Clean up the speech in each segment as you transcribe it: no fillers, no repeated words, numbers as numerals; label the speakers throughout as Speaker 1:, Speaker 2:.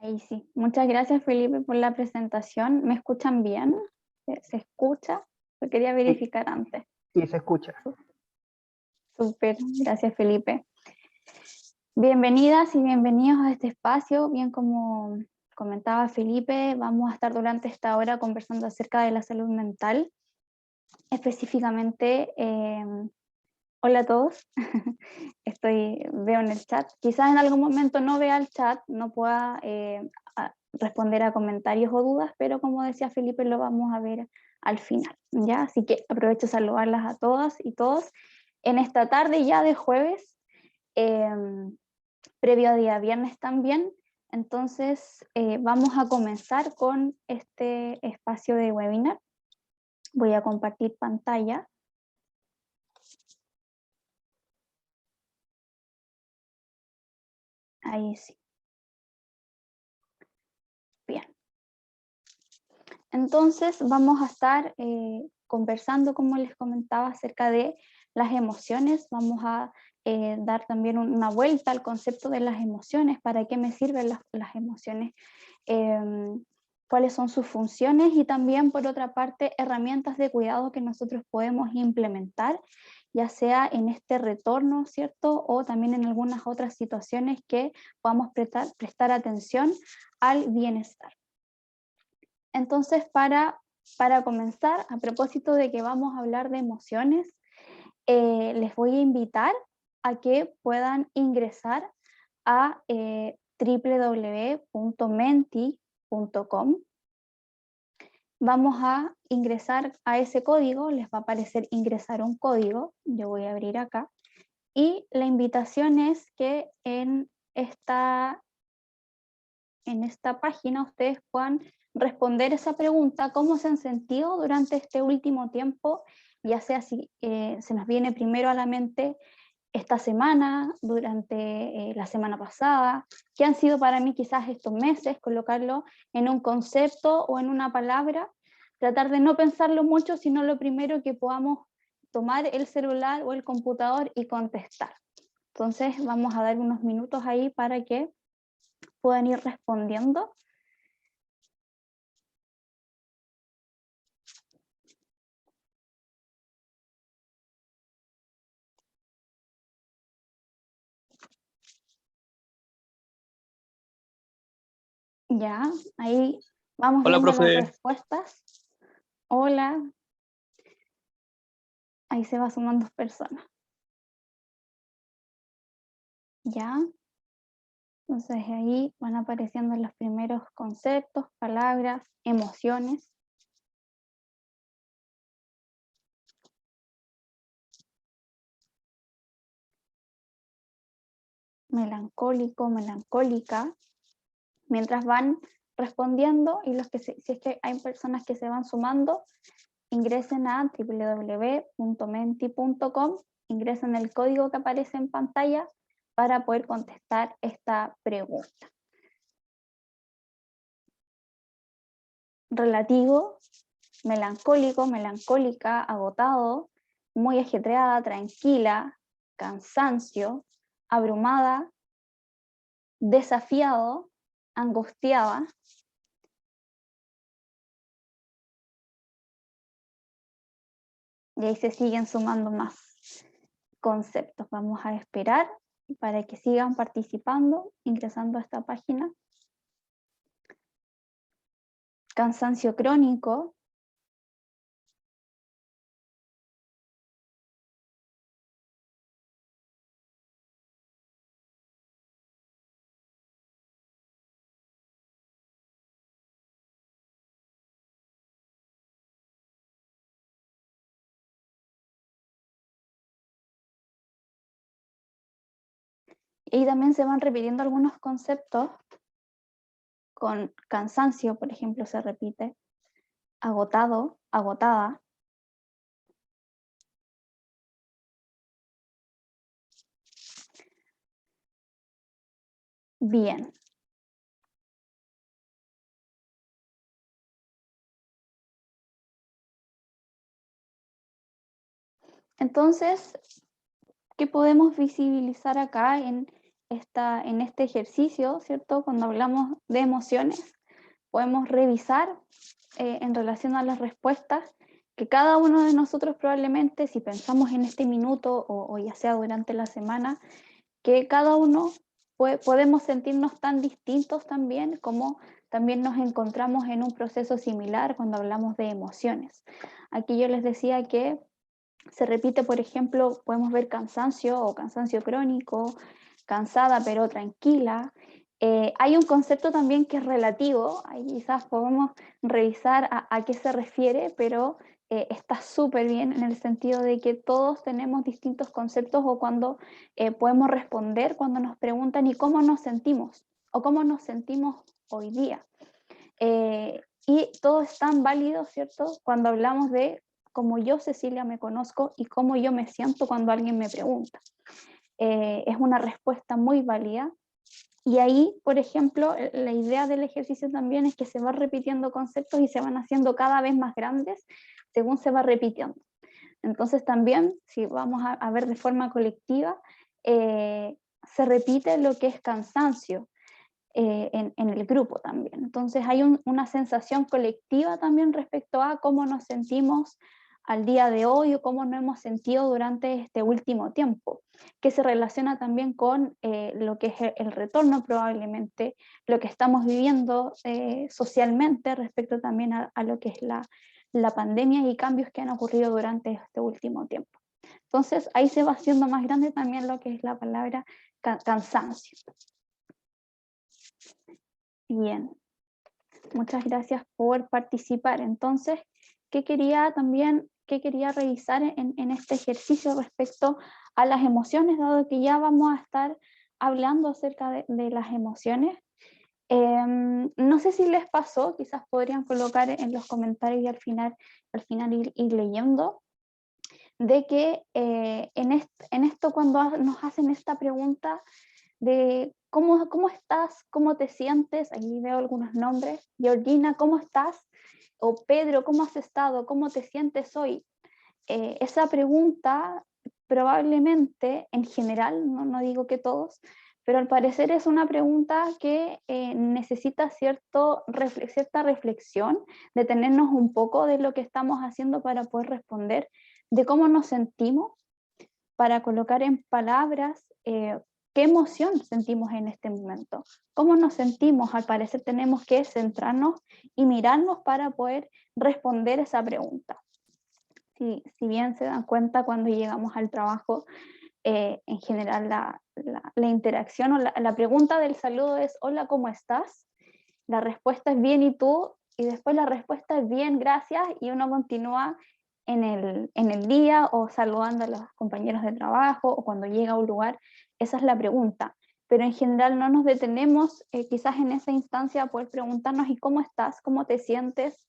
Speaker 1: Ahí sí. Muchas gracias, Felipe, por la presentación. ¿Me escuchan bien? ¿Se escucha? Lo quería
Speaker 2: Sí,
Speaker 1: verificar antes.
Speaker 2: sí, se escucha.
Speaker 1: Súper, gracias, Felipe. Bienvenidas y bienvenidos a este espacio. Bien, como comentaba Felipe, vamos a estar durante esta hora conversando acerca de la salud mental. Específicamente, hola a todos. Veo en el chat. Quizás en algún momento no vea el chat, no pueda responder a comentarios o dudas, pero como decía Felipe, lo vamos a ver al final, ¿ya? Así que aprovecho a saludarlas a todas y todos en esta tarde ya de jueves, previo a día viernes también. Entonces, vamos a comenzar con este espacio de webinar. Voy a compartir pantalla. Ahí sí. Bien. Entonces vamos a estar conversando, como les comentaba, acerca de las emociones. Vamos a dar también una vuelta al concepto de las emociones, para qué me sirven las emociones, cuáles son sus funciones y también, por otra parte, herramientas de cuidado que nosotros podemos implementar, ya sea en este retorno, ¿cierto? O también en algunas otras situaciones que podamos prestar atención al bienestar. Entonces, para comenzar, a propósito de que vamos a hablar de emociones, les voy a invitar a que puedan ingresar a www.menti.com. Vamos a ingresar a ese código, les va a aparecer ingresar un código, yo voy a abrir acá, y la invitación es que en esta página ustedes puedan responder esa pregunta: ¿cómo se han sentido durante este último tiempo? Ya sea si se nos viene primero a la mente esta semana, durante la semana pasada, qué han sido para mí quizás estos meses, colocarlo en un concepto o en una palabra, tratar de no pensarlo mucho, sino lo primero que podamos tomar el celular o el computador y contestar. Entonces vamos a dar unos minutos ahí para que puedan ir respondiendo. Ya, ahí vamos
Speaker 3: Hola,
Speaker 1: viendo las
Speaker 3: profe.
Speaker 1: respuestas. Hola, ahí se va sumando personas. Ya, entonces ahí van apareciendo los primeros conceptos, palabras, emociones. Melancólico, melancólica. Mientras van respondiendo, y si es que hay personas que se van sumando, ingresen a www.menti.com, ingresen el código que aparece en pantalla para poder contestar esta pregunta. Relativo: melancólico, melancólica, agotado, muy ajetreada, tranquila, cansancio, abrumada, desafiado, angustiada. Y ahí se siguen sumando más conceptos. Vamos a esperar para que sigan participando, ingresando a esta página. Cansancio crónico. Y también se van repitiendo algunos conceptos. Con cansancio, por ejemplo, se repite agotado, agotada. Bien. Entonces, ¿qué podemos visibilizar acá en en este ejercicio, ¿cierto? Cuando hablamos de emociones, podemos revisar en relación a las respuestas que cada uno de nosotros probablemente, si pensamos en este minuto o ya sea durante la semana, que cada uno podemos sentirnos tan distintos también como también nos encontramos en un proceso similar cuando hablamos de emociones. Aquí yo les decía que se repite, por ejemplo, podemos ver cansancio o cansancio crónico, cansada pero tranquila. Hay un concepto también que es relativo, ahí quizás podemos revisar a qué se refiere, pero está súper bien en el sentido de que todos tenemos distintos conceptos o cuando podemos responder cuando nos preguntan y cómo nos sentimos o cómo nos sentimos hoy día. Y todo es tan válido, ¿cierto? Cuando hablamos de cómo yo, Cecilia, me conozco y cómo yo me siento cuando alguien me pregunta. Es una respuesta muy válida. Y ahí, por ejemplo, la idea del ejercicio también es que se van repitiendo conceptos y se van haciendo cada vez más grandes según se va repitiendo. Entonces también, si vamos a ver de forma colectiva, se repite lo que es cansancio, en el grupo también. Entonces hay una sensación colectiva también respecto a cómo nos sentimos al día de hoy o cómo nos hemos sentido durante este último tiempo, que se relaciona también con lo que es el retorno probablemente, lo que estamos viviendo socialmente respecto también a lo que es la pandemia y cambios que han ocurrido durante este último tiempo. Entonces ahí se va haciendo más grande también lo que es la palabra cansancio. Bien, muchas gracias por participar. Entonces, ¿qué quería revisar en este ejercicio respecto a las emociones, dado que ya vamos a estar hablando acerca de las emociones? No sé si les pasó, quizás podrían colocar en los comentarios y al final ir leyendo, de que en esto cuando nos hacen esta pregunta de cómo estás, cómo te sientes, aquí veo algunos nombres, Georgina, ¿cómo estás? O Pedro, ¿cómo has estado? ¿Cómo te sientes hoy? Esa pregunta probablemente en general, no digo que todos, pero al parecer es una pregunta que necesita cierta reflexión, detenernos un poco de lo que estamos haciendo para poder responder, de cómo nos sentimos, para colocar en palabras qué emoción sentimos en este momento, cómo nos sentimos. Al parecer tenemos que centrarnos y mirarnos para poder responder esa pregunta. Si bien se dan cuenta cuando llegamos al trabajo, en general la interacción o la pregunta del saludo es hola, ¿cómo estás? La respuesta es bien, ¿y tú? Y después la respuesta es bien, gracias, y uno continúa en el día o saludando a los compañeros de trabajo o cuando llega a un lugar. Esa es la pregunta. Pero en general no nos detenemos quizás en esa instancia a poder preguntarnos ¿y cómo estás? ¿Cómo te sientes?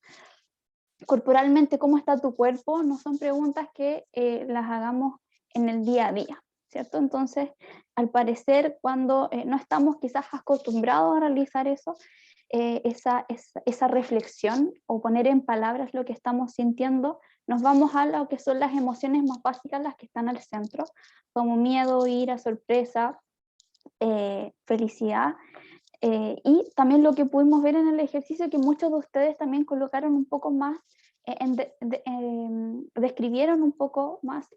Speaker 1: Corporalmente, ¿cómo está tu cuerpo? No son preguntas que las hagamos en el día a día, ¿cierto? Entonces, al parecer, cuando no estamos quizás acostumbrados a realizar eso, esa reflexión o poner en palabras lo que estamos sintiendo, nos vamos a lo que son las emociones más básicas, las que están al centro, como miedo, ira, sorpresa, felicidad. Y también lo que pudimos ver en el ejercicio, que muchos de ustedes también colocaron un poco más, describieron un poco más,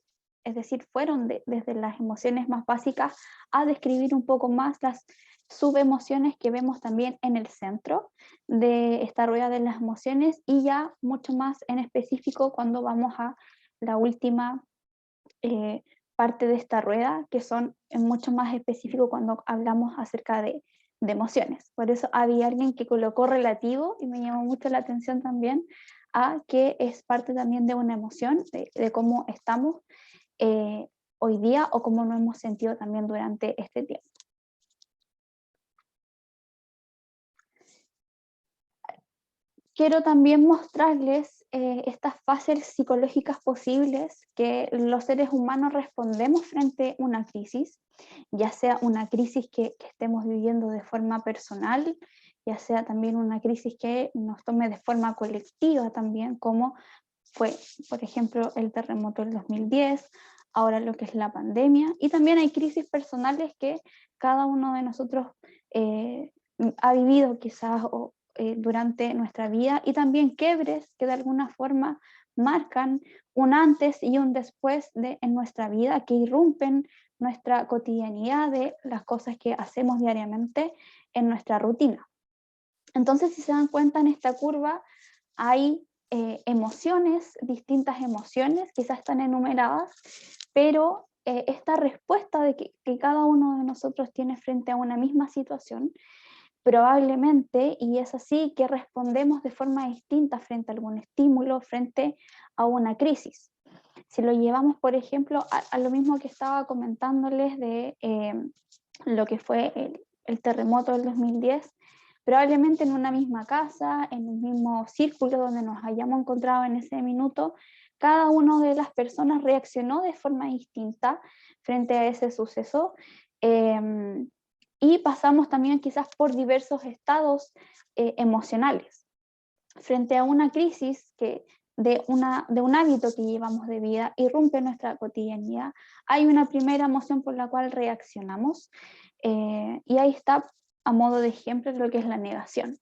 Speaker 1: es decir, fueron desde las emociones más básicas a describir un poco más las subemociones que vemos también en el centro de esta rueda de las emociones y ya mucho más en específico cuando vamos a la última parte de esta rueda, que son mucho más específico cuando hablamos acerca de emociones. Por eso había alguien que colocó relativo y me llamó mucho la atención también a que es parte también de una emoción, de cómo estamos hoy día o cómo nos hemos sentido también durante este tiempo. Quiero también mostrarles estas fases psicológicas posibles que los seres humanos respondemos frente a una crisis, ya sea una crisis que estemos viviendo de forma personal, ya sea también una crisis que nos tome de forma colectiva también, como fue, por ejemplo, el terremoto del 2010, ahora lo que es la pandemia, y también hay crisis personales que cada uno de nosotros ha vivido quizás durante nuestra vida, y también quiebres que de alguna forma marcan un antes y un después en nuestra vida, que irrumpen nuestra cotidianidad de las cosas que hacemos diariamente en nuestra rutina. Entonces, si se dan cuenta en esta curva, hay emociones, distintas emociones, quizás están enumeradas, pero esta respuesta que cada uno de nosotros tiene frente a una misma situación, probablemente, y es así, que respondemos de forma distinta frente a algún estímulo, frente a una crisis. Si lo llevamos, por ejemplo, a lo mismo que estaba comentándoles de lo que fue el terremoto del 2010, probablemente en una misma casa, en un mismo círculo donde nos hayamos encontrado en ese minuto, cada una de las personas reaccionó de forma distinta frente a ese suceso, y pasamos también quizás por diversos estados emocionales. Frente a una crisis de un hábito que llevamos de vida, irrumpe nuestra cotidianidad, hay una primera emoción por la cual reaccionamos, y ahí está, a modo de ejemplo, lo que es la negación.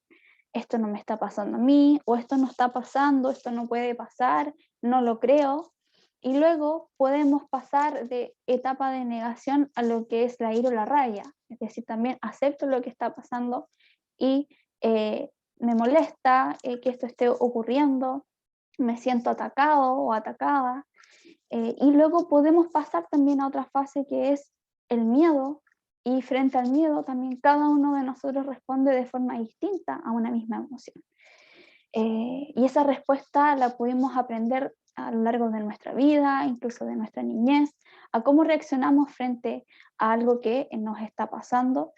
Speaker 1: Esto no me está pasando a mí, o esto no está pasando, esto no puede pasar, no lo creo. Y luego podemos pasar de etapa de negación a lo que es la ira o la rabia, es decir, también acepto lo que está pasando y me molesta que esto esté ocurriendo, me siento atacado o atacada, y luego podemos pasar también a otra fase que es el miedo, y frente al miedo también cada uno de nosotros responde de forma distinta a una misma emoción. Y esa respuesta la pudimos aprender a lo largo de nuestra vida, incluso de nuestra niñez, a cómo reaccionamos frente a algo que nos está pasando.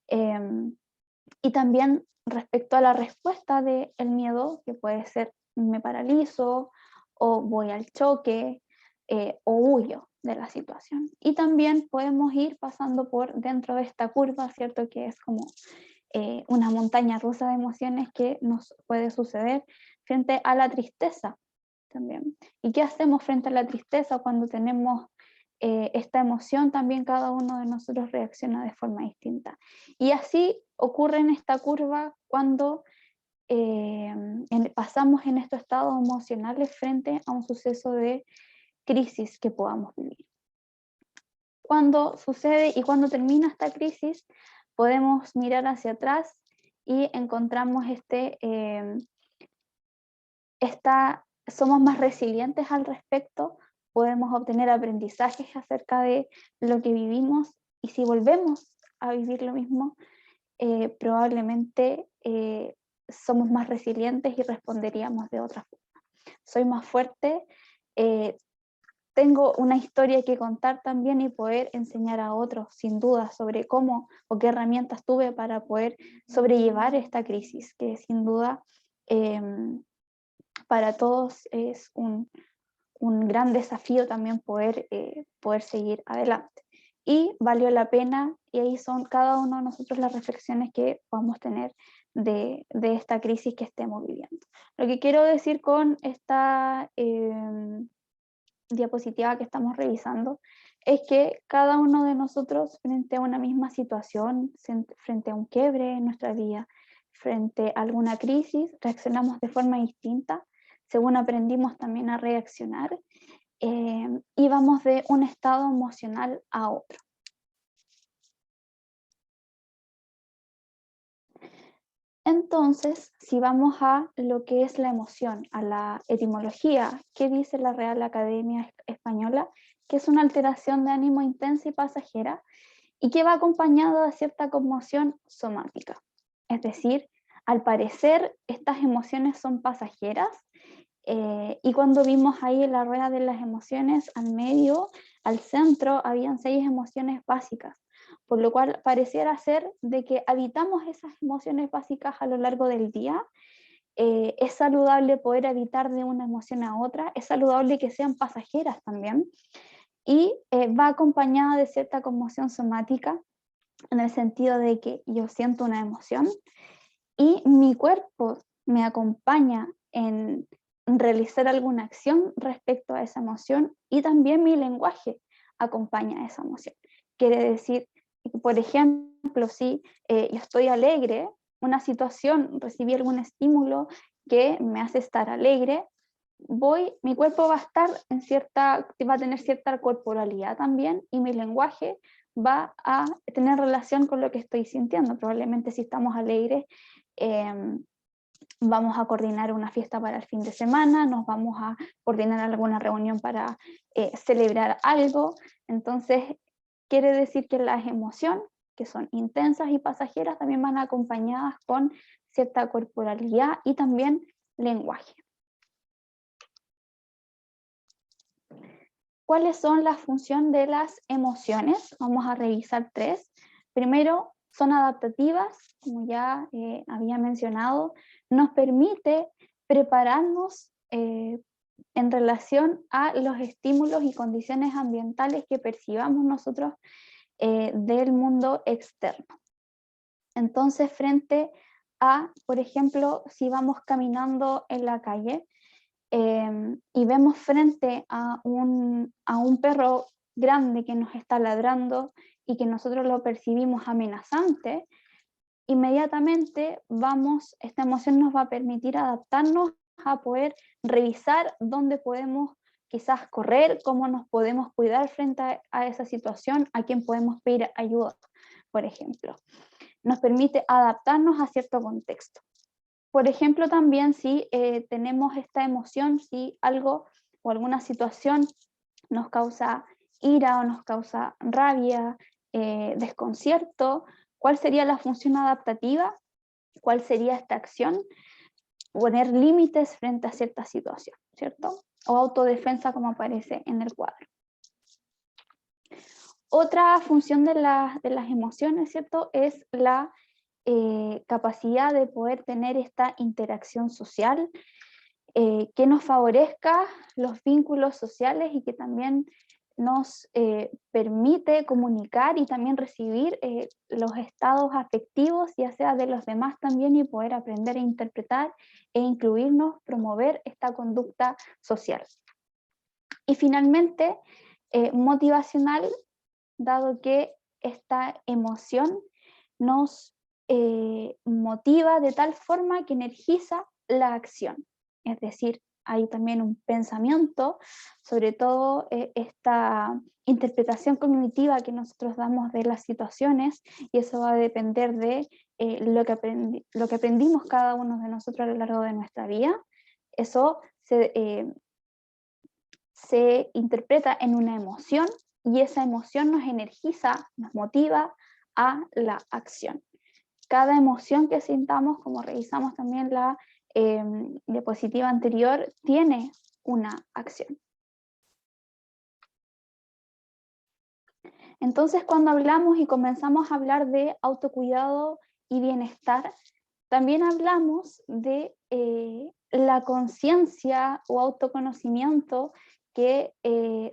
Speaker 1: Y también respecto a la respuesta del miedo, que puede ser me paralizo, o voy al choque, o huyo de la situación. Y también podemos ir pasando por dentro de esta curva, ¿cierto? Que es como una montaña rusa de emociones que nos puede suceder frente a la tristeza también. ¿Y qué hacemos frente a la tristeza cuando tenemos esta emoción? También cada uno de nosotros reacciona de forma distinta. Y así ocurre en esta curva cuando pasamos en estos estados emocionales frente a un suceso de crisis que podamos vivir. Cuando sucede y cuando termina esta crisis, podemos mirar hacia atrás y encontramos somos más resilientes al respecto, podemos obtener aprendizajes acerca de lo que vivimos, y si volvemos a vivir lo mismo, probablemente somos más resilientes y responderíamos de otra forma. Soy más fuerte, tengo una historia que contar también y poder enseñar a otros, sin duda, sobre cómo o qué herramientas tuve para poder sobrellevar esta crisis, que sin duda para todos es un gran desafío también poder seguir adelante. Y valió la pena, y ahí son cada uno de nosotros las reflexiones que podamos tener de esta crisis que estemos viviendo. Lo que quiero decir con esta diapositiva que estamos revisando es que cada uno de nosotros frente a una misma situación, frente a un quiebre en nuestra vida, frente a alguna crisis, reaccionamos de forma distinta, según aprendimos también a reaccionar, y vamos de un estado emocional a otro. Entonces, si vamos a lo que es la emoción, a la etimología, ¿qué dice la Real Academia Española? Que es una alteración de ánimo intensa y pasajera, y que va acompañada de cierta conmoción somática. Es decir, al parecer estas emociones son pasajeras, y cuando vimos ahí en la rueda de las emociones, al medio, al centro, habían 6 emociones básicas, por lo cual pareciera ser de que habitamos esas emociones básicas a lo largo del día. Es saludable poder habitar de una emoción a otra, es saludable que sean pasajeras también, y va acompañada de cierta conmoción somática, en el sentido de que yo siento una emoción y mi cuerpo me acompaña en realizar alguna acción respecto a esa emoción, y también mi lenguaje acompaña a esa emoción. Quiere decir, por ejemplo, si yo estoy alegre, una situación, recibí algún estímulo que me hace estar alegre, mi cuerpo va a estar va a tener cierta corporalidad también, y mi lenguaje va a tener relación con lo que estoy sintiendo. Probablemente si estamos alegres, vamos a coordinar una fiesta para el fin de semana, nos vamos a coordinar alguna reunión para celebrar algo. Entonces, quiere decir que las emociones, que son intensas y pasajeras, también van acompañadas con cierta corporalidad y también lenguaje. ¿Cuáles son las funciones de las emociones? Vamos a revisar 3. Primero, son adaptativas, como ya había mencionado, nos permite prepararnos en relación a los estímulos y condiciones ambientales que percibamos nosotros del mundo externo. Entonces, frente a, por ejemplo, si vamos caminando en la calle, y vemos frente a un perro grande que nos está ladrando y que nosotros lo percibimos amenazante, inmediatamente esta emoción nos va a permitir adaptarnos a poder revisar dónde podemos quizás correr, cómo nos podemos cuidar frente a esa situación, a quién podemos pedir ayuda, por ejemplo. Nos permite adaptarnos a cierto contexto. Por ejemplo, también si tenemos esta emoción, si algo o alguna situación nos causa ira o nos causa rabia, desconcierto, ¿cuál sería la función adaptativa? ¿Cuál sería esta acción? Poner límites frente a cierta situación, ¿cierto? O autodefensa, como aparece en el cuadro. Otra función de las emociones, ¿cierto? Es la capacidad de poder tener esta interacción social que nos favorezca los vínculos sociales y que también nos permite comunicar y también recibir los estados afectivos, ya sea de los demás también, y poder aprender a interpretar e incluirnos, promover esta conducta social. Y finalmente, motivacional, dado que esta emoción nos motiva de tal forma que energiza la acción. Es decir, hay también un pensamiento, sobre todo esta interpretación cognitiva que nosotros damos de las situaciones, y eso va a depender de lo que aprendimos cada uno de nosotros a lo largo de nuestra vida. Eso se interpreta en una emoción, y esa emoción nos energiza, nos motiva a la acción. Cada emoción que sintamos, como revisamos también la diapositiva anterior, tiene una acción. Entonces, cuando hablamos y comenzamos a hablar de autocuidado y bienestar, también hablamos de la conciencia o autoconocimiento que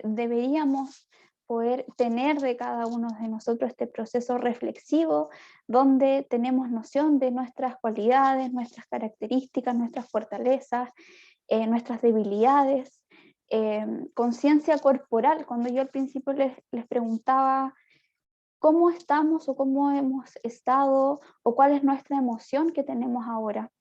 Speaker 1: deberíamos poder tener de cada uno de nosotros, este proceso reflexivo donde tenemos noción de nuestras cualidades, nuestras características, nuestras fortalezas, nuestras debilidades, conciencia corporal. Cuando yo al principio les preguntaba cómo estamos o cómo hemos estado o cuál es nuestra emoción que tenemos ahora.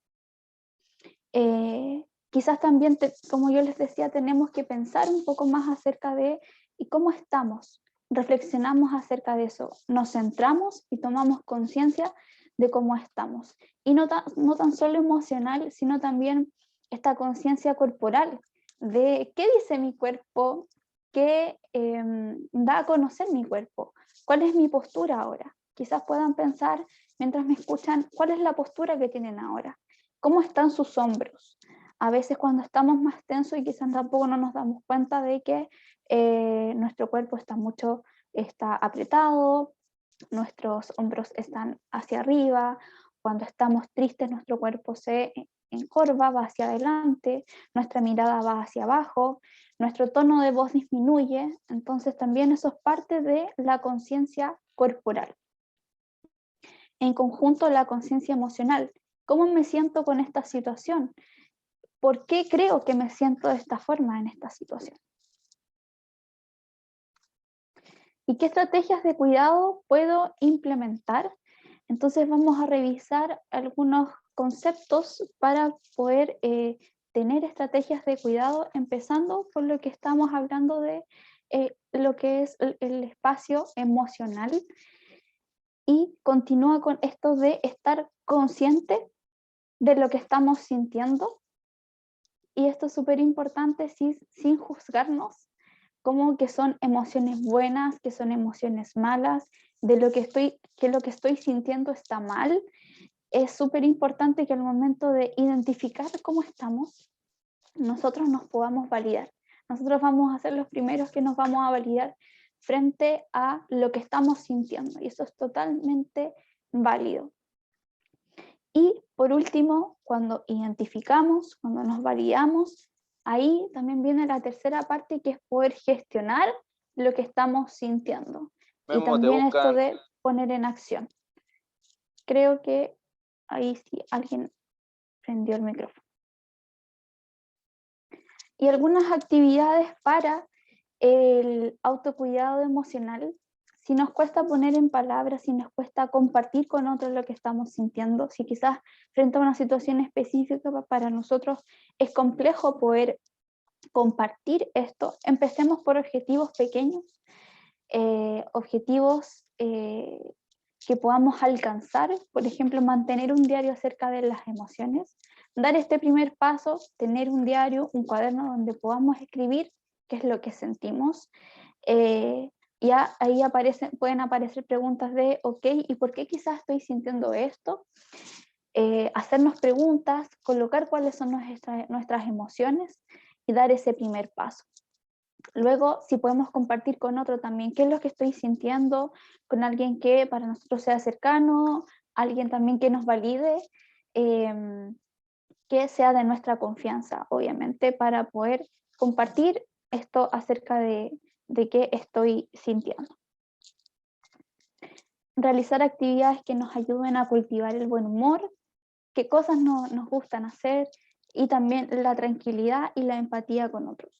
Speaker 1: Quizás también, como yo les decía, tenemos que pensar un poco más acerca de ¿y cómo estamos? Reflexionamos acerca de eso, nos centramos y tomamos conciencia de cómo estamos. Y no tan solo emocional, sino también esta conciencia corporal de qué dice mi cuerpo, qué da a conocer mi cuerpo, cuál es mi postura ahora. Quizás puedan pensar mientras me escuchan cuál es la postura que tienen ahora, cómo están sus hombros. A veces cuando estamos más tensos y quizás tampoco no nos damos cuenta de que nuestro cuerpo está apretado, nuestros hombros están hacia arriba. Cuando estamos tristes, nuestro cuerpo se encorva, va hacia adelante, nuestra mirada va hacia abajo, nuestro tono de voz disminuye. Entonces también eso es parte de la conciencia corporal. En conjunto, la conciencia emocional. ¿Cómo me siento con esta situación? por qué creo que me siento de esta forma en esta situación. ¿Y qué estrategias de cuidado puedo implementar? Entonces vamos a revisar algunos conceptos para poder tener estrategias de cuidado, empezando por lo que estamos hablando de lo que es el espacio emocional, y continúa con esto de estar consciente de lo que estamos sintiendo, y esto es súper importante sin juzgarnos, como que son emociones buenas, que son emociones malas, de que lo que estoy sintiendo está mal. Es súper importante que al momento de identificar cómo estamos, nosotros nos podamos validar. Nosotros vamos a ser los primeros que nos vamos a validar frente a lo que estamos sintiendo, y eso es totalmente válido. Y por último, cuando identificamos, cuando nos validamos, ahí también viene la tercera parte, que es poder gestionar lo que estamos sintiendo. Y
Speaker 2: Memo, te
Speaker 1: también esto
Speaker 2: buscan.
Speaker 1: de poner en acción. Creo que ahí sí alguien prendió el micrófono. Y algunas actividades para el autocuidado emocional. Si nos cuesta poner en palabras, si nos cuesta compartir con otros lo que estamos sintiendo, si quizás frente a una situación específica para nosotros es complejo poder compartir esto, empecemos por objetivos pequeños, objetivos que podamos alcanzar, por ejemplo, mantener un diario acerca de las emociones, dar este primer paso, tener un diario, un cuaderno donde podamos escribir qué es lo que sentimos. Ya ahí pueden aparecer preguntas de, ok, ¿y por qué quizás estoy sintiendo esto? Hacernos preguntas, colocar cuáles son nuestras emociones y dar ese primer paso. Luego, si podemos compartir con otro también qué es lo que estoy sintiendo, con alguien que para nosotros sea cercano, alguien también que nos valide, que sea de nuestra confianza, obviamente, para poder compartir esto acerca de qué estoy sintiendo. Realizar actividades que nos ayuden a cultivar el buen humor, qué cosas nos gustan hacer, y también la tranquilidad y la empatía con otros.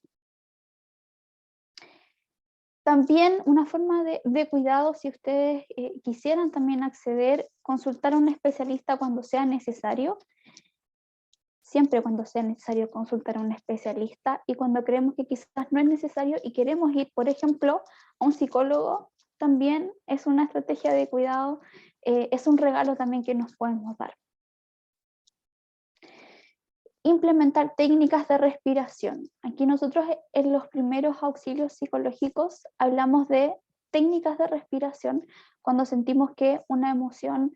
Speaker 1: También una forma de cuidado, si ustedes quisieran también acceder, consultar a un especialista cuando sea necesario, siempre cuando sea necesario consultar a un especialista, y cuando creemos que quizás no es necesario y queremos ir, por ejemplo, a un psicólogo, también es una estrategia de cuidado, es un regalo también que nos podemos dar. Implementar técnicas de respiración. Aquí nosotros en los primeros auxilios psicológicos hablamos de técnicas de respiración cuando sentimos que una emoción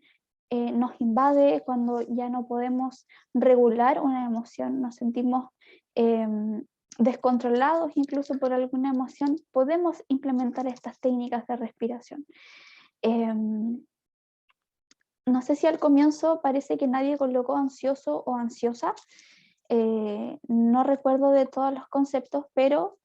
Speaker 1: nos invade, cuando ya no podemos regular una emoción, nos sentimos descontrolados incluso por alguna emoción, podemos implementar estas técnicas de respiración. No sé si al comienzo parece que nadie colocó ansioso o ansiosa, no recuerdo de todos los conceptos, pero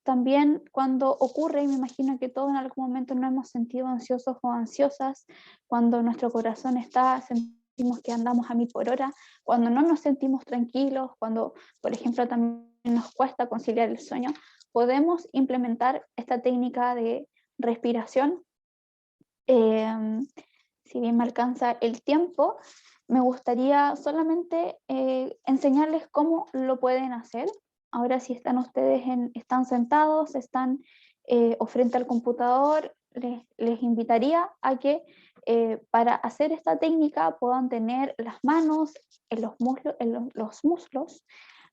Speaker 1: también cuando ocurre, y me imagino que todos en algún momento nos hemos sentido ansiosos o ansiosas, cuando nuestro corazón sentimos que andamos a 1000 por hora, cuando no nos sentimos tranquilos, cuando, por ejemplo, también nos cuesta conciliar el sueño, podemos implementar esta técnica de respiración. Si bien me alcanza el tiempo, me gustaría solamente enseñarles cómo lo pueden hacer. Ahora, si están ustedes están sentados, están o frente al computador, les invitaría a que para hacer esta técnica puedan tener las manos en los muslos,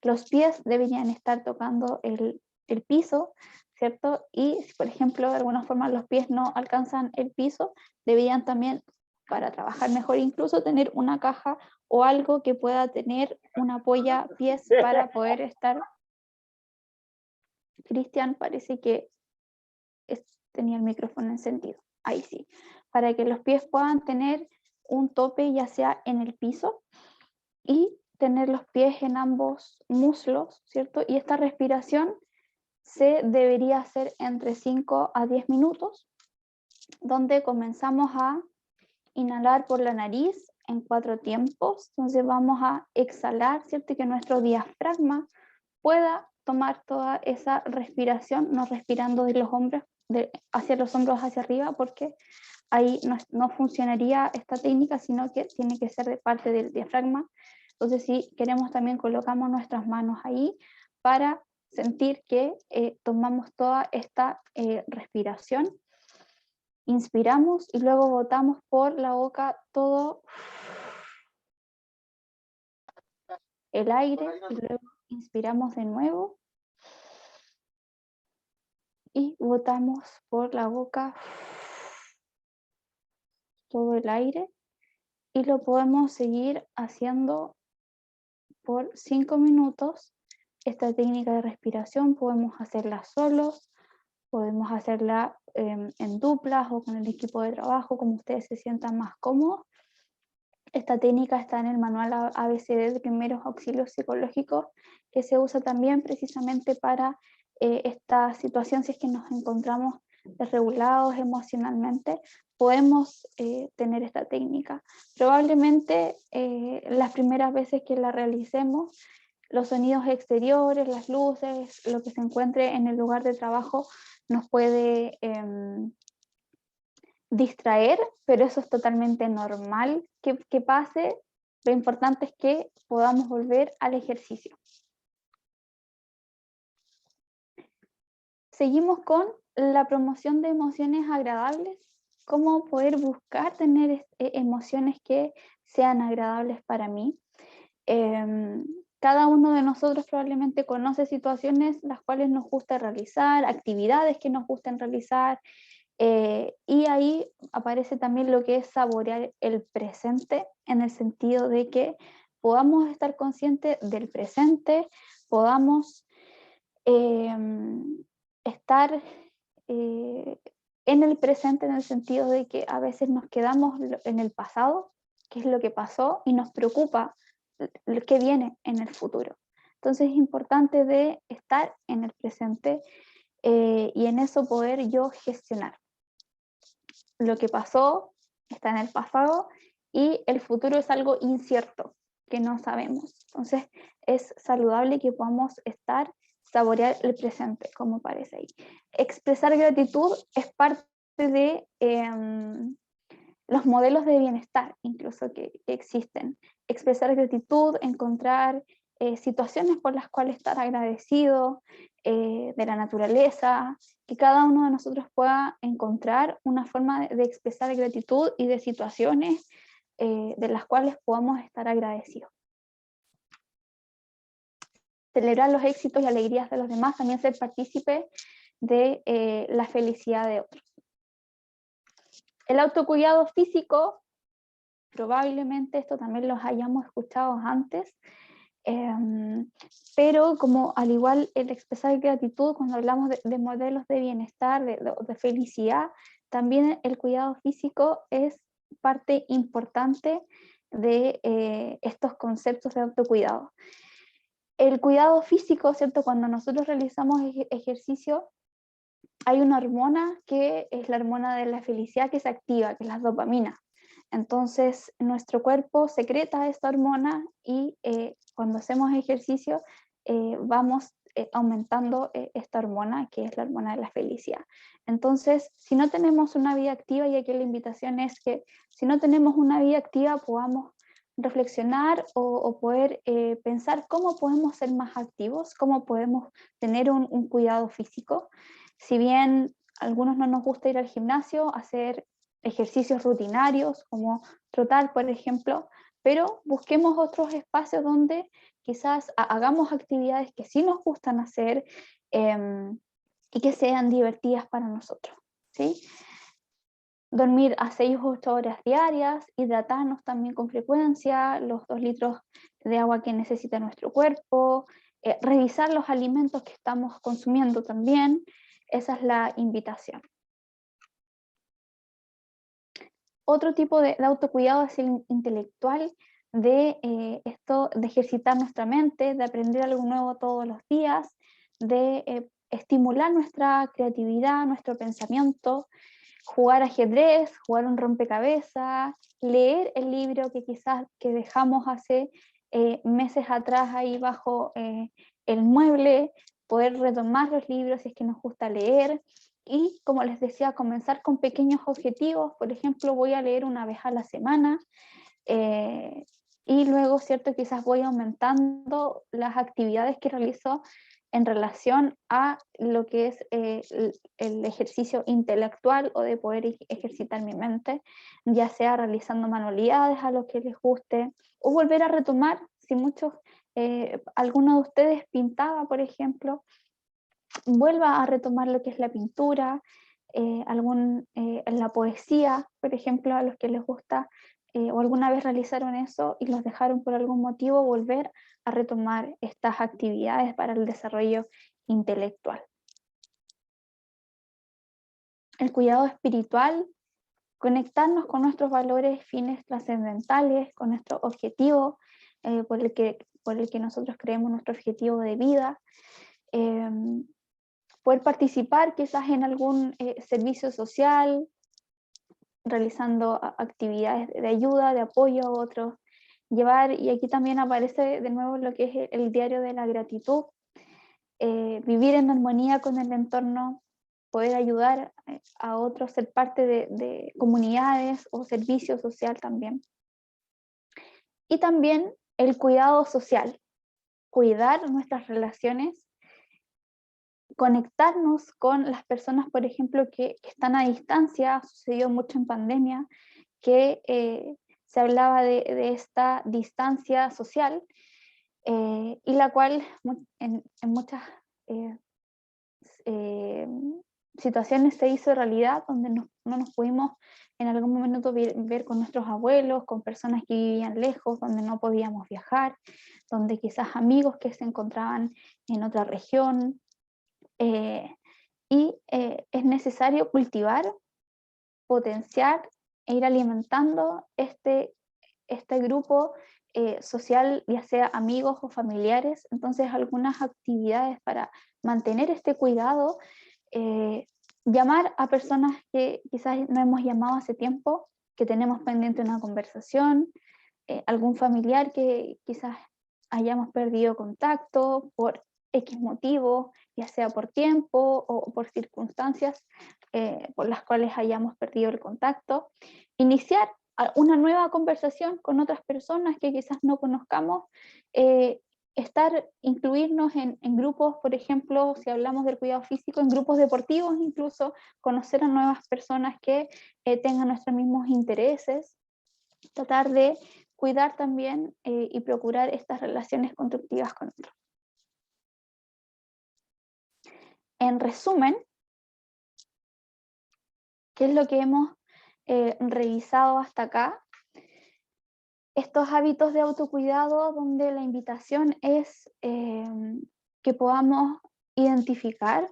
Speaker 1: los pies deberían estar tocando el piso, ¿cierto? Y si, por ejemplo, de alguna forma los pies no alcanzan el piso, deberían también, para trabajar mejor, incluso tener una caja o algo que pueda tener un apoyapiés para poder estar. Cristian parece que tenía el micrófono encendido. Ahí sí. Para que los pies puedan tener un tope, ya sea en el piso, y tener los pies en ambos muslos, ¿cierto? Y esta respiración se debería hacer entre 5 a 10 minutos, donde comenzamos a inhalar por la nariz en 4 tiempos. Entonces vamos a exhalar, ¿cierto? Y que nuestro diafragma pueda tomar toda esa respiración, no respirando de los hombros, hacia los hombros hacia arriba, porque ahí no funcionaría esta técnica, sino que tiene que ser de parte del diafragma. Entonces, si queremos, también colocamos nuestras manos ahí para sentir que tomamos toda esta respiración. Inspiramos y luego botamos por la boca todo el aire, y luego inspiramos de nuevo y botamos por la boca todo el aire, y lo podemos seguir haciendo por 5 minutos. Esta técnica de respiración podemos hacerla solos, podemos hacerla en duplas o con el equipo de trabajo, como ustedes se sientan más cómodos. Esta técnica está en el manual ABCD de primeros auxilios psicológicos, que se usa también precisamente para esta situación. Si es que nos encontramos desregulados emocionalmente, podemos tener esta técnica. Probablemente las primeras veces que la realicemos, los sonidos exteriores, las luces, lo que se encuentre en el lugar de trabajo nos puede distraer, pero eso es totalmente normal que pase. Lo importante es que podamos volver al ejercicio. Seguimos con la promoción de emociones agradables. Cómo poder buscar tener emociones que sean agradables para mí. Cada uno de nosotros probablemente conoce situaciones las cuales nos gusta realizar, actividades que nos gusten realizar, y ahí aparece también lo que es saborear el presente, en el sentido de que podamos estar conscientes del presente, podamos estar en el presente, en el sentido de que a veces nos quedamos en el pasado, qué es lo que pasó, y nos preocupa lo que viene en el futuro. Entonces es importante de estar en el presente y en eso poder yo gestionar. Lo que pasó está en el pasado y el futuro es algo incierto, que no sabemos. Entonces es saludable que podamos saborear el presente, como parece ahí. Expresar gratitud es parte de los modelos de bienestar, incluso que existen. Expresar gratitud, encontrar situaciones por las cuales estar agradecido, de la naturaleza, que cada uno de nosotros pueda encontrar una forma de expresar gratitud y de situaciones de las cuales podamos estar agradecidos. Celebrar los éxitos y alegrías de los demás, también ser partícipe de la felicidad de otros. El autocuidado físico, probablemente esto también los hayamos escuchado antes, pero como al igual el expresar gratitud, cuando hablamos de modelos de bienestar, de felicidad, también el cuidado físico es parte importante de estos conceptos de autocuidado. El cuidado físico, ¿cierto? Cuando nosotros realizamos ejercicio, hay una hormona que es la hormona de la felicidad que se activa, que es la dopamina. Entonces nuestro cuerpo secreta esta hormona y cuando hacemos ejercicio vamos aumentando esta hormona, que es la hormona de la felicidad. Entonces, si no tenemos una vida activa, y aquí la invitación es que si no tenemos una vida activa podamos reflexionar o poder pensar cómo podemos ser más activos, cómo podemos tener un cuidado físico. Si bien a algunos no nos gusta ir al gimnasio, hacer ejercicios rutinarios como trotar, por ejemplo, pero busquemos otros espacios donde quizás hagamos actividades que sí nos gustan hacer y que sean divertidas para nosotros, ¿sí? Dormir a 6 o 8 horas diarias, hidratarnos también con frecuencia, los 2 litros de agua que necesita nuestro cuerpo, revisar los alimentos que estamos consumiendo también. Esa es la invitación. Otro tipo de autocuidado es el intelectual, de esto de ejercitar nuestra mente, de aprender algo nuevo todos los días, de estimular nuestra creatividad, nuestro pensamiento. jugar ajedrez, jugar un rompecabezas, leer el libro que quizás que dejamos hace meses atrás ahí bajo el mueble, poder retomar los libros si es que nos gusta leer, y como les decía, comenzar con pequeños objetivos. Por ejemplo, voy a leer una vez a la semana, y luego, ¿cierto? Quizás voy aumentando las actividades que realizo en relación a lo que es el ejercicio intelectual o de poder ejercitar mi mente, ya sea realizando manualidades a los que les guste, o volver a retomar, si muchos, alguno de ustedes pintaba, por ejemplo, vuelva a retomar lo que es la pintura, la poesía, por ejemplo, a los que les gusta o alguna vez realizaron eso y los dejaron por algún motivo, volver a retomar estas actividades para el desarrollo intelectual. El cuidado espiritual, conectarnos con nuestros valores, fines trascendentales, con nuestro objetivo por el que nosotros creemos nuestro objetivo de vida. Poder participar quizás en algún servicio social, realizando actividades de ayuda, de apoyo a otros, llevar, y aquí también aparece de nuevo lo que es el diario de la gratitud, vivir en armonía con el entorno, poder ayudar a otros, ser parte de comunidades o servicio social también. Y también el cuidado social, cuidar nuestras relaciones, conectarnos con las personas, por ejemplo, que están a distancia. Sucedió mucho en pandemia, que se hablaba de esta distancia social, y la cual en muchas situaciones se hizo realidad, donde no nos pudimos en algún momento ver con nuestros abuelos, con personas que vivían lejos, donde no podíamos viajar, donde quizás amigos que se encontraban en otra región. Es necesario cultivar, potenciar e ir alimentando este grupo social, ya sea amigos o familiares. Entonces, algunas actividades para mantener este cuidado, llamar a personas que quizás no hemos llamado hace tiempo, que tenemos pendiente una conversación, algún familiar que quizás hayamos perdido contacto por X motivo, ya sea por tiempo o por circunstancias por las cuales hayamos perdido el contacto. Iniciar una nueva conversación con otras personas que quizás no conozcamos, incluirnos en grupos, por ejemplo, si hablamos del cuidado físico, en grupos deportivos, incluso conocer a nuevas personas que tengan nuestros mismos intereses, tratar de cuidar también y procurar estas relaciones constructivas con otros. En resumen, ¿qué es lo que hemos revisado hasta acá? Estos hábitos de autocuidado, donde la invitación es que podamos identificar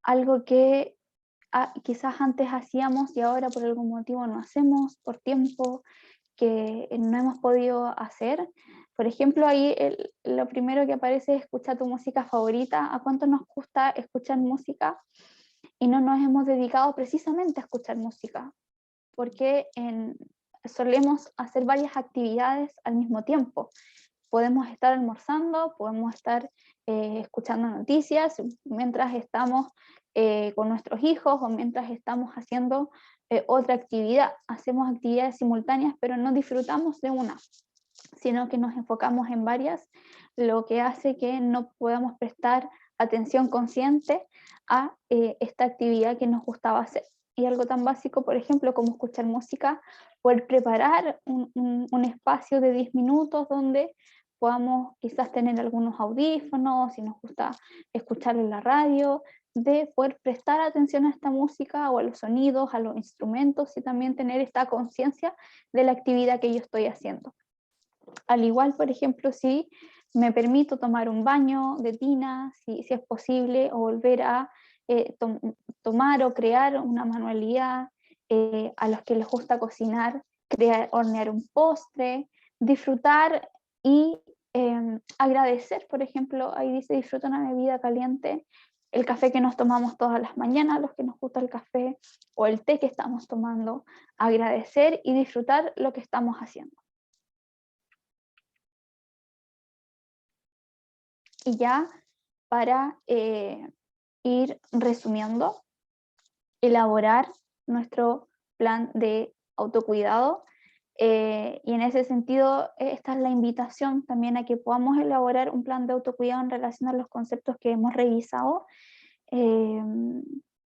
Speaker 1: algo que quizás antes hacíamos y ahora por algún motivo no hacemos, por tiempo que no hemos podido hacer. Por ejemplo, ahí lo primero que aparece es escuchar tu música favorita. ¿A cuánto nos gusta escuchar música y no nos hemos dedicado precisamente a escuchar música? Porque solemos hacer varias actividades al mismo tiempo. Podemos estar almorzando, podemos estar escuchando noticias mientras estamos con nuestros hijos o mientras estamos haciendo otra actividad. Hacemos actividades simultáneas, pero no disfrutamos de una, sino que nos enfocamos en varias, lo que hace que no podamos prestar atención consciente a esta actividad que nos gustaba hacer. Y algo tan básico, por ejemplo, como escuchar música, poder preparar un espacio de 10 minutos donde podamos quizás tener algunos audífonos, si nos gusta escuchar en la radio, de poder prestar atención a esta música o a los sonidos, a los instrumentos, y también tener esta conciencia de la actividad que yo estoy haciendo. Al igual, por ejemplo, si me permito tomar un baño de tina, si es posible, o volver a tomar o crear una manualidad, a los que les gusta cocinar, hornear un postre, disfrutar y agradecer, por ejemplo, ahí dice disfruta una bebida caliente, el café que nos tomamos todas las mañanas, los que nos gusta el café, o el té que estamos tomando, agradecer y disfrutar lo que estamos haciendo. Y ya para ir resumiendo, elaborar nuestro plan de autocuidado. Y en ese sentido, esta es la invitación también a que podamos elaborar un plan de autocuidado en relación a los conceptos que hemos revisado.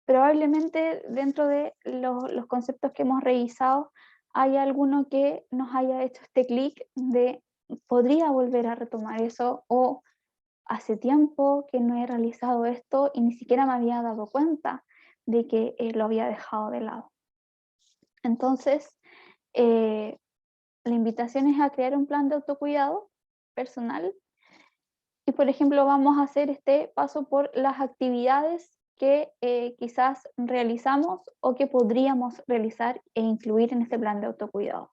Speaker 1: Probablemente dentro de los conceptos que hemos revisado hay alguno que nos haya hecho este clic de podría volver a retomar eso, o hace tiempo que no he realizado esto y ni siquiera me había dado cuenta de que lo había dejado de lado. Entonces, la invitación es a crear un plan de autocuidado personal y, por ejemplo, vamos a hacer este paso por las actividades que quizás realizamos o que podríamos realizar e incluir en este plan de autocuidado.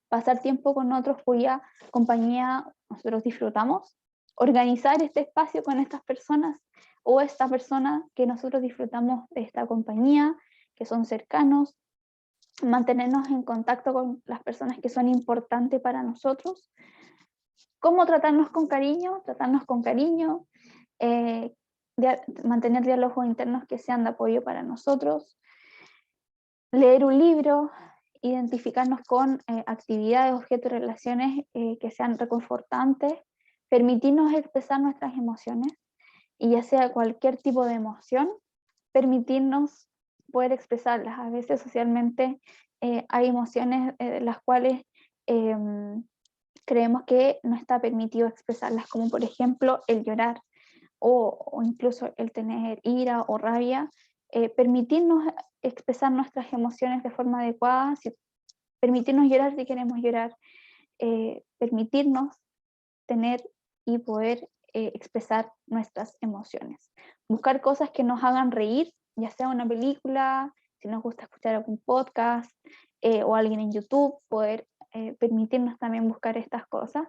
Speaker 1: Pasar tiempo con otros cuya compañía nosotros disfrutamos, organizar este espacio con estas personas o esta persona que nosotros disfrutamos de esta compañía, que son cercanos, mantenernos en contacto con las personas que son importantes para nosotros. ¿Cómo tratarnos con cariño? Tratarnos con cariño, mantener diálogos internos que sean de apoyo para nosotros, leer un libro, identificarnos con actividades, objetos, relaciones que sean reconfortantes, permitirnos expresar nuestras emociones, y ya sea cualquier tipo de emoción, permitirnos poder expresarlas. A veces socialmente hay emociones las cuales creemos que no está permitido expresarlas, como por ejemplo el llorar o incluso el tener ira o rabia. Permitirnos expresar nuestras emociones de forma adecuada, permitirnos llorar si queremos llorar, permitirnos tener y poder expresar nuestras emociones. Buscar cosas que nos hagan reír, ya sea una película, si nos gusta escuchar algún podcast o alguien en YouTube, poder permitirnos también buscar estas cosas.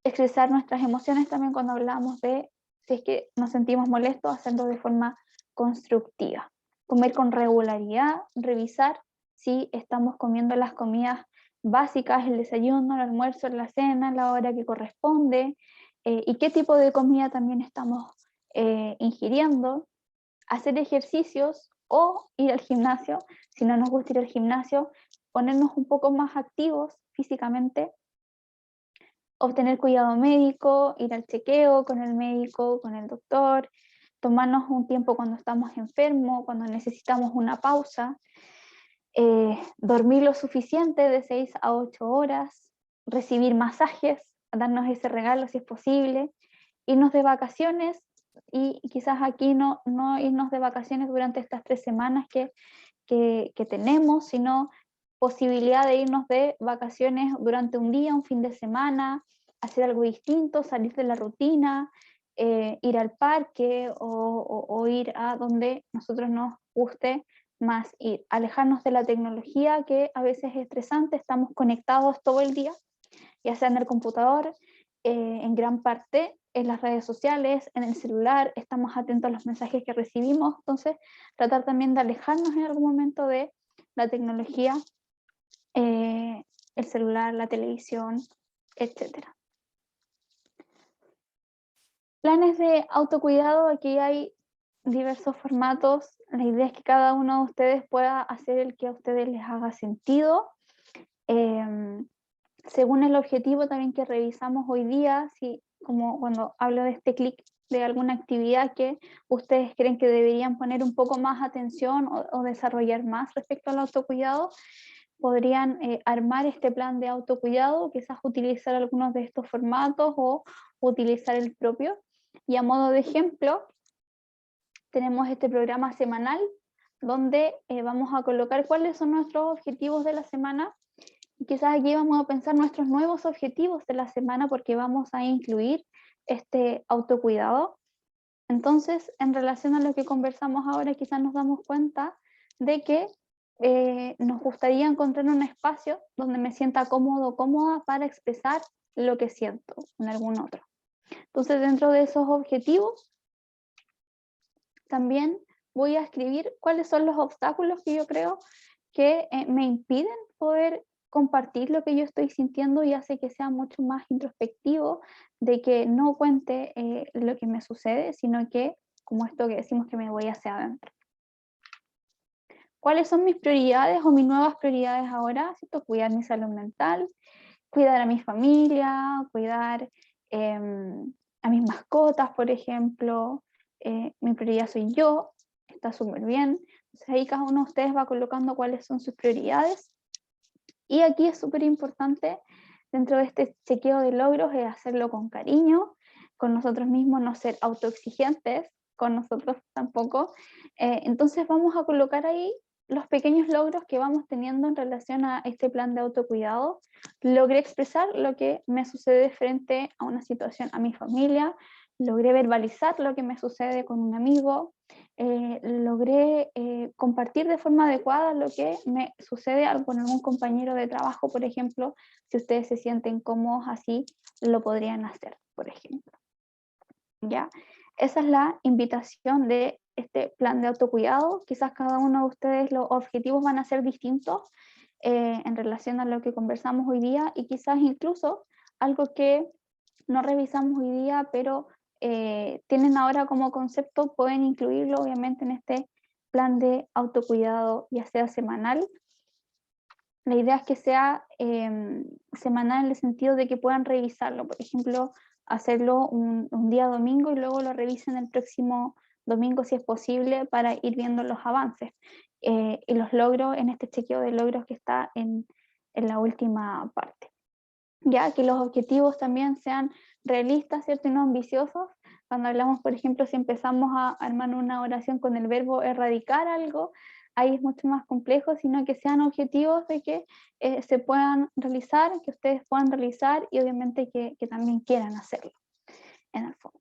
Speaker 1: Expresar nuestras emociones también cuando hablamos de si es que nos sentimos molestos, hacerlo de forma constructiva. Comer con regularidad, revisar si estamos comiendo las comidas básicas, el desayuno, el almuerzo, la cena, la hora que corresponde, y qué tipo de comida también estamos ingiriendo. Hacer ejercicios o ir al gimnasio, si no nos gusta ir al gimnasio, ponernos un poco más activos físicamente, obtener cuidado médico, ir al chequeo con el médico, con el doctor, tomarnos un tiempo cuando estamos enfermos, cuando necesitamos una pausa, dormir lo suficiente de 6 a 8 horas, recibir masajes, darnos ese regalo si es posible, irnos de vacaciones, y quizás aquí no irnos de vacaciones durante estas 3 semanas que tenemos, sino posibilidad de irnos de vacaciones durante un día, un fin de semana, hacer algo distinto, salir de la rutina, ir al parque o ir a donde nosotros nos guste más ir, alejarnos de la tecnología que a veces es estresante, estamos conectados todo el día, ya sea en el computador, en gran parte en las redes sociales, en el celular, estamos atentos a los mensajes que recibimos, entonces tratar también de alejarnos en algún momento de la tecnología, el celular, la televisión, etc. Planes de autocuidado, aquí hay diversos formatos, la idea es que cada uno de ustedes pueda hacer el que a ustedes les haga sentido. Según el objetivo también que revisamos hoy día, si, como cuando hablo de este clic de alguna actividad que ustedes creen que deberían poner un poco más atención o desarrollar más respecto al autocuidado, podrían armar este plan de autocuidado, quizás utilizar algunos de estos formatos o utilizar el propio. Y a modo de ejemplo, tenemos este programa semanal donde vamos a colocar cuáles son nuestros objetivos de la semana. Y quizás aquí vamos a pensar nuestros nuevos objetivos de la semana porque vamos a incluir este autocuidado. Entonces, en relación a lo que conversamos ahora, quizás nos damos cuenta de que nos gustaría encontrar un espacio donde me sienta cómodo, cómoda para expresar lo que siento en algún otro. Entonces, dentro de esos objetivos, también voy a escribir cuáles son los obstáculos que yo creo que me impiden poder compartir lo que yo estoy sintiendo y hace que sea mucho más introspectivo, de que no cuente lo que me sucede, sino que, como esto que decimos, que me voy hacia adentro. ¿Cuáles son mis prioridades o mis nuevas prioridades ahora? ¿Cierto? Cuidar mi salud mental, cuidar a mi familia, cuidar a mis mascotas, por ejemplo. Mi prioridad soy yo, está súper bien. Entonces ahí cada uno de ustedes va colocando cuáles son sus prioridades. Y aquí es súper importante, dentro de este chequeo de logros, es hacerlo con cariño, con nosotros mismos, no ser autoexigentes con nosotros tampoco. Entonces vamos a colocar ahí los pequeños logros que vamos teniendo en relación a este plan de autocuidado. Logré expresar lo que me sucede frente a una situación, a mi familia, logré verbalizar lo que me sucede con un amigo, logré compartir de forma adecuada lo que me sucede con algún compañero de trabajo, por ejemplo. Si ustedes se sienten cómodos así, lo podrían hacer, por ejemplo. ¿Ya? Esa es la invitación de este plan de autocuidado. Quizás cada uno de ustedes los objetivos van a ser distintos en relación a lo que conversamos hoy día, y quizás incluso algo que no revisamos hoy día, pero tienen ahora como concepto, pueden incluirlo obviamente en este plan de autocuidado, ya sea semanal. La idea es que sea semanal en el sentido de que puedan revisarlo, por ejemplo, hacerlo un día domingo y luego lo revisen el próximo domingo si es posible, para ir viendo los avances y los logros en este chequeo de logros que está en la última parte. Ya que los objetivos también sean realistas, ¿cierto? Y no ambiciosos. Cuando hablamos, por ejemplo, si empezamos a armar una oración con el verbo erradicar algo, ahí es mucho más complejo, sino que sean objetivos de que se puedan realizar, que ustedes puedan realizar, y obviamente que también quieran hacerlo, en el fondo.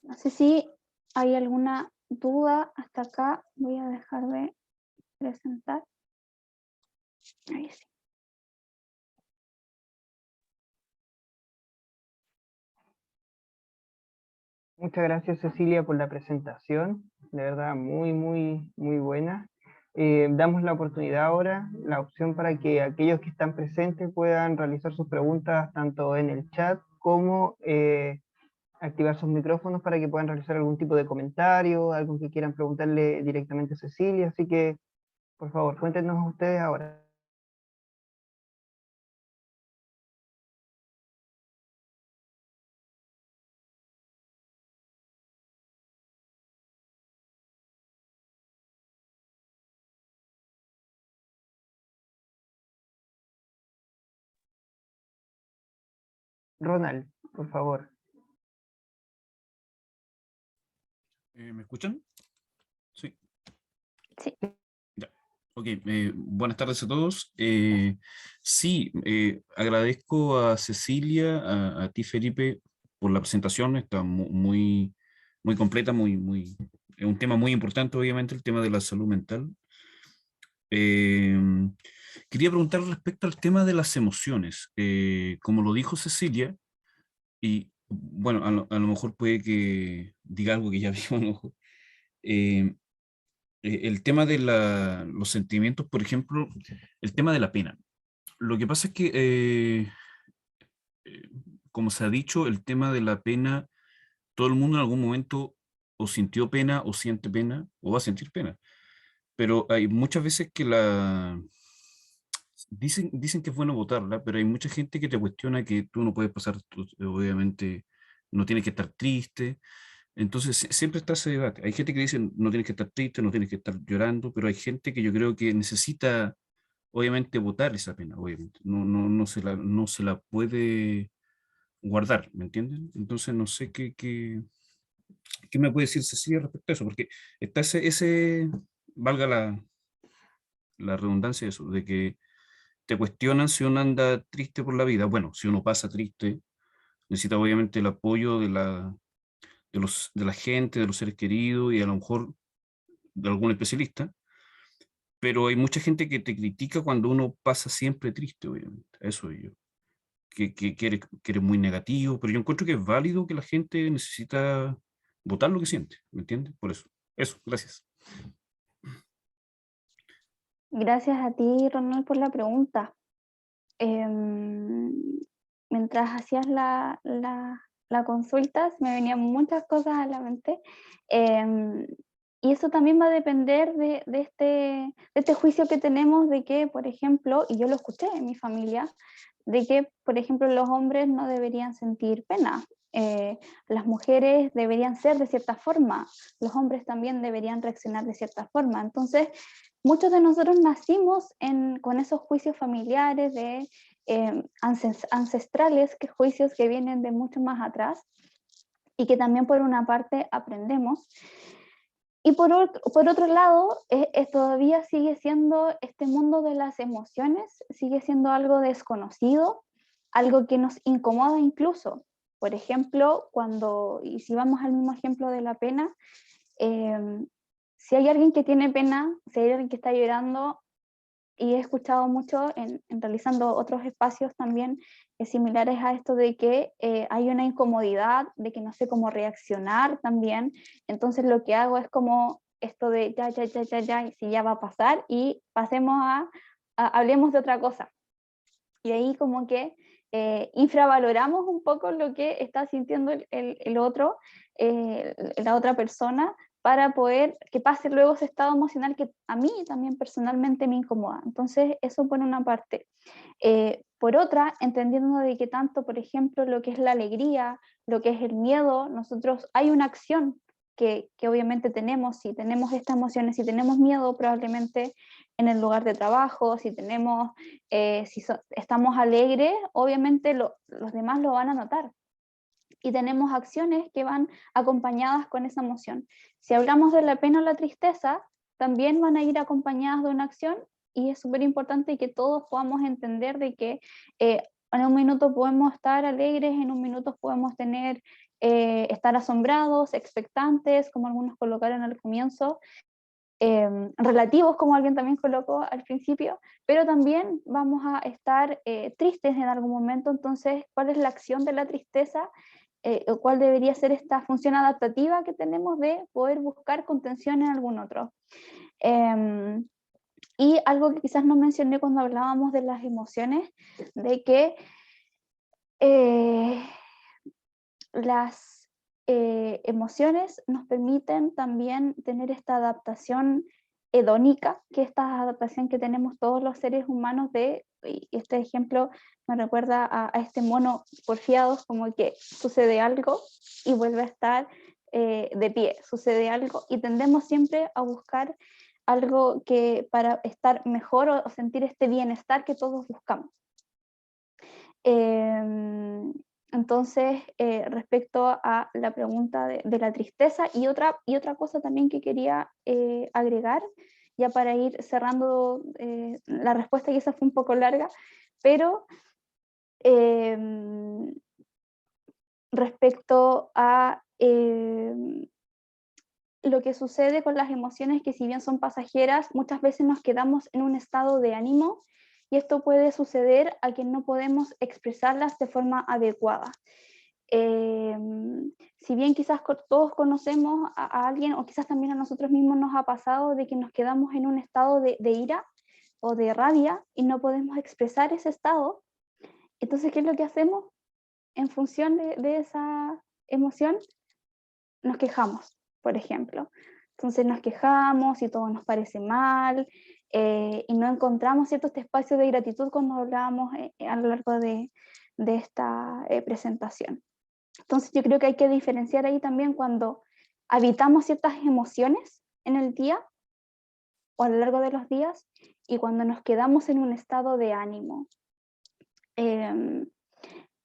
Speaker 1: No sé si hay alguna duda hasta acá. Voy a dejar de presentar. Ahí sí.
Speaker 2: Muchas gracias, Cecilia, por la presentación. De verdad, muy buena. Damos la oportunidad ahora, la opción para que aquellos que están presentes puedan realizar sus preguntas tanto en el chat como activar sus micrófonos para que puedan realizar algún tipo de comentario, algo que quieran preguntarle directamente a Cecilia. Así que, por favor, cuéntenos ustedes ahora. Ronald, por favor.
Speaker 3: ¿Me escuchan? Sí.
Speaker 1: Sí.
Speaker 3: Ya. Ok, buenas tardes a todos. Sí, agradezco a Cecilia, a ti Felipe, por la presentación. Está muy completa, es un tema muy importante, obviamente, el tema de la salud mental. Eh, Quería preguntar respecto al tema de las emociones. Como lo dijo Cecilia, y bueno, a lo mejor puede que diga algo que ya vimos, ¿no? Eh, el tema de los sentimientos, por ejemplo, el tema de la pena. Lo que pasa es que, eh, como se ha dicho, el tema de la pena, todo el mundo en algún momento o sintió pena o siente pena o va a sentir pena. Pero hay muchas veces que dicen que es bueno votarla, pero hay mucha gente que te cuestiona que tú no puedes pasar, obviamente, no tienes que estar triste. Entonces, siempre está ese debate. Hay gente que dice, no tienes que estar triste, no tienes que estar llorando, pero hay gente que yo creo que necesita, obviamente, votar esa pena, obviamente. No se la puede guardar, ¿me entienden? Entonces, no sé qué me puede decir Cecilia respecto a eso, porque está valga la redundancia de eso, de que te cuestionan si uno anda triste por la vida. Bueno, si uno pasa triste, necesita obviamente el apoyo de la gente, de los seres queridos y a lo mejor de algún especialista, pero hay mucha gente que te critica cuando uno pasa siempre triste, obviamente. Eso yo. que eres muy negativo, pero yo encuentro que es válido que la gente necesita votar lo que siente, ¿me entiendes? Por eso. Eso, gracias.
Speaker 1: Gracias a ti, Ronald, por la pregunta. Em, Mientras hacías la consulta, me venían muchas cosas a la mente. Y eso también va a depender de este juicio que tenemos de que, por ejemplo, y yo lo escuché en mi familia, de que, por ejemplo, los hombres no deberían sentir pena. Las mujeres deberían ser de cierta forma, los hombres también deberían reaccionar de cierta forma. Entonces, muchos de nosotros nacimos con esos juicios familiares ancestrales, que juicios que vienen de mucho más atrás y que también por una parte aprendemos. Y por otro lado, todavía sigue siendo este mundo de las emociones, sigue siendo algo desconocido, algo que nos incomoda incluso. Por ejemplo, y si vamos al mismo ejemplo de la pena, si hay alguien que tiene pena, si hay alguien que está llorando, y he escuchado mucho en realizando otros espacios también similares a esto de que hay una incomodidad, de que no sé cómo reaccionar también, entonces lo que hago es como esto de ya, y si ya va a pasar, y pasemos hablemos de otra cosa. Y ahí como que infravaloramos un poco lo que está sintiendo el otro, la otra persona, para poder que pase luego ese estado emocional que a mí también personalmente me incomoda. Entonces, eso por una parte. Por otra, entendiendo de que tanto, por ejemplo, lo que es la alegría, lo que es el miedo, hay una acción que obviamente tenemos. Si tenemos estas emociones, si tenemos miedo, probablemente en el lugar de trabajo, si estamos alegres, obviamente los demás lo van a notar. Y tenemos acciones que van acompañadas con esa emoción. Si hablamos de la pena o la tristeza, también van a ir acompañadas de una acción, y es súper importante que todos podamos entender de que en un minuto podemos estar alegres, en un minuto podemos estar asombrados, expectantes, como algunos colocaron al comienzo, relativos, como alguien también colocó al principio, pero también vamos a estar tristes en algún momento. Entonces, ¿cuál es la acción de la tristeza? O cuál debería ser esta función adaptativa que tenemos de poder buscar contención en algún otro. Y algo que quizás no mencioné cuando hablábamos de las emociones, de que las emociones nos permiten también tener esta adaptación hedónica, que es esta adaptación que tenemos todos los seres humanos y este ejemplo me recuerda a este mono porfiados, como que sucede algo y vuelve a estar de pie, sucede algo, y tendemos siempre a buscar algo que para estar mejor o sentir este bienestar que todos buscamos. Entonces, respecto a la pregunta de la tristeza, y otra cosa también que quería agregar, ya para ir cerrando la respuesta, quizás fue un poco larga, pero respecto a lo que sucede con las emociones, que si bien son pasajeras, muchas veces nos quedamos en un estado de ánimo, y esto puede suceder a que no podemos expresarlas de forma adecuada. Si bien quizás todos conocemos a alguien, o quizás también a nosotros mismos nos ha pasado, de que nos quedamos en un estado de ira o de rabia y no podemos expresar ese estado, entonces, ¿qué es lo que hacemos? En función de esa emoción, nos quejamos, por ejemplo. Entonces nos quejamos y todo nos parece mal, y no encontramos cierto este espacio de gratitud cuando hablábamos a lo largo de esta presentación. Entonces yo creo que hay que diferenciar ahí también cuando habitamos ciertas emociones en el día o a lo largo de los días, y cuando nos quedamos en un estado de ánimo.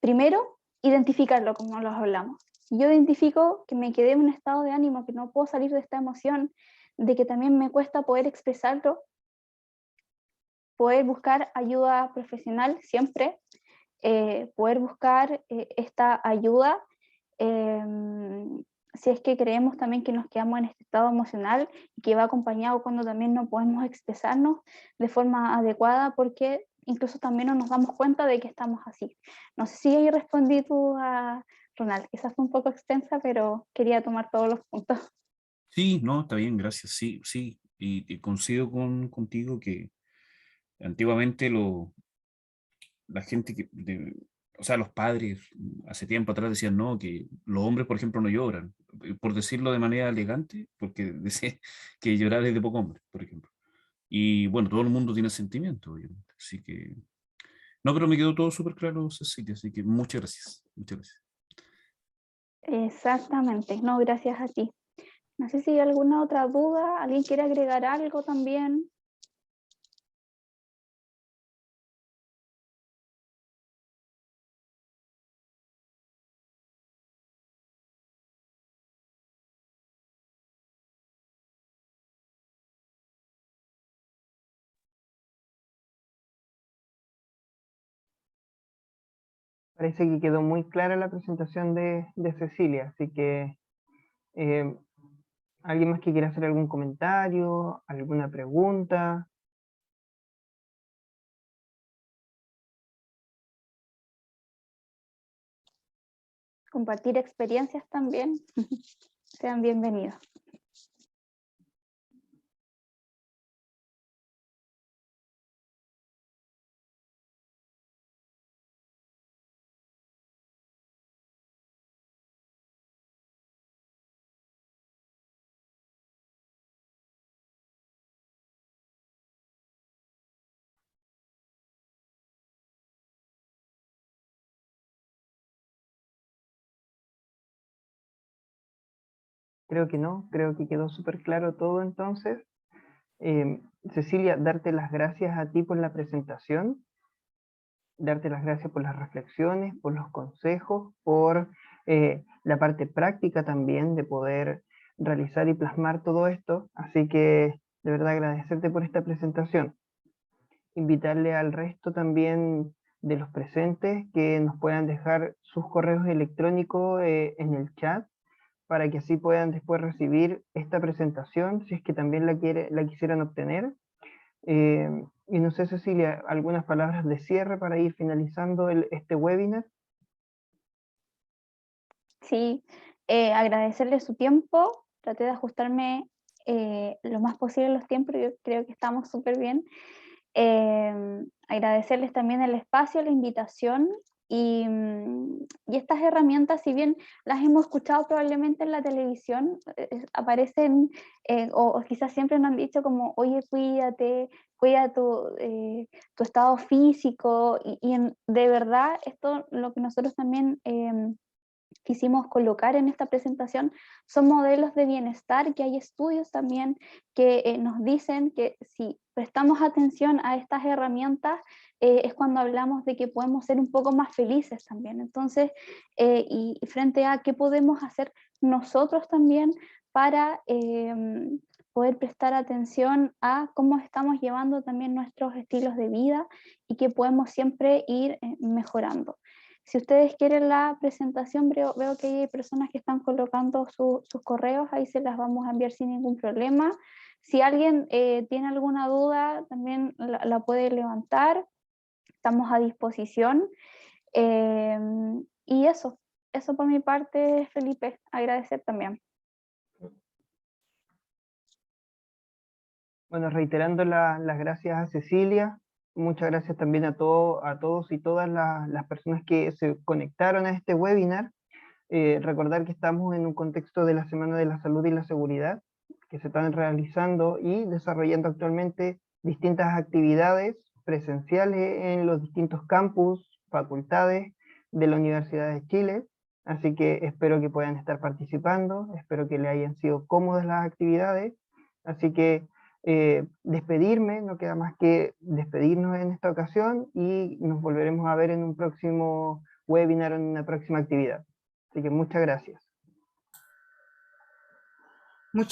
Speaker 1: Primero, identificarlo, como los hablamos. Si yo identifico que me quedé en un estado de ánimo, que no puedo salir de esta emoción, de que también me cuesta poder expresarlo, poder buscar ayuda profesional siempre, poder buscar esta ayuda, si es que creemos también que nos quedamos en este estado emocional y que va acompañado cuando también no podemos expresarnos de forma adecuada, porque incluso también no nos damos cuenta de que estamos así. No sé si ahí respondí tú a Ronald, quizás fue un poco extensa, pero quería tomar todos los puntos.
Speaker 3: Sí, no, está bien, gracias. Sí, sí. Y coincido contigo que antiguamente la gente o sea, los padres hace tiempo atrás decían, no, que los hombres, por ejemplo, no lloran, por decirlo de manera elegante, porque decía que llorar es de poco hombre, por ejemplo. Y bueno, todo el mundo tiene sentimientos, obviamente. Así que, no, pero me quedó todo súper claro, Cecilia, así que muchas gracias. Muchas gracias.
Speaker 1: Exactamente, no, gracias a ti. No sé si hay alguna otra duda, alguien quiere agregar algo también.
Speaker 2: Parece que quedó muy clara la presentación de Cecilia, así que eh, ¿alguien más que quiera hacer algún comentario, alguna pregunta?
Speaker 1: Compartir experiencias también. Sean bienvenidos.
Speaker 2: Creo que no, creo que quedó súper claro todo entonces. Cecilia, darte las gracias a ti por la presentación, darte las gracias por las reflexiones, por los consejos, por la parte práctica también de poder realizar y plasmar todo esto. Así que de verdad agradecerte por esta presentación. Invitarle al resto también de los presentes que nos puedan dejar sus correos electrónicos en el chat para que así puedan después recibir esta presentación, si es que también la quisieran obtener. Y no sé, Cecilia, algunas palabras de cierre para ir finalizando este webinar.
Speaker 1: Sí, agradecerle su tiempo, traté de ajustarme lo más posible los tiempos, yo creo que estamos súper bien. Agradecerles también el espacio, la invitación y estas herramientas, si bien las hemos escuchado probablemente en la televisión, aparecen o quizás siempre nos han dicho como, oye, cuídate, cuida tu estado físico de verdad esto lo que nosotros también quisimos colocar en esta presentación son modelos de bienestar, que hay estudios también que nos dicen que si prestamos atención a estas herramientas es cuando hablamos de que podemos ser un poco más felices también. Entonces, y frente a qué podemos hacer nosotros también para poder prestar atención a cómo estamos llevando también nuestros estilos de vida y que podemos siempre ir mejorando. Si ustedes quieren la presentación, veo que hay personas que están colocando sus correos, ahí se las vamos a enviar sin ningún problema. Si alguien tiene alguna duda, también la puede levantar, estamos a disposición. Eh, y eso por mi parte, Felipe, agradecer también.
Speaker 2: Bueno, reiterando las gracias a Cecilia, muchas gracias también a todos y todas las personas que se conectaron a este webinar. Recordar que estamos en un contexto de la Semana de la Salud y la Seguridad, que se están realizando y desarrollando actualmente distintas actividades presenciales en los distintos campus, facultades de la Universidad de Chile. Así que espero que puedan estar participando, espero que le hayan sido cómodas las actividades. Así que despedirme, no queda más que despedirnos en esta ocasión y nos volveremos a ver en un próximo webinar o en una próxima actividad. Así que muchas gracias.
Speaker 4: Muchas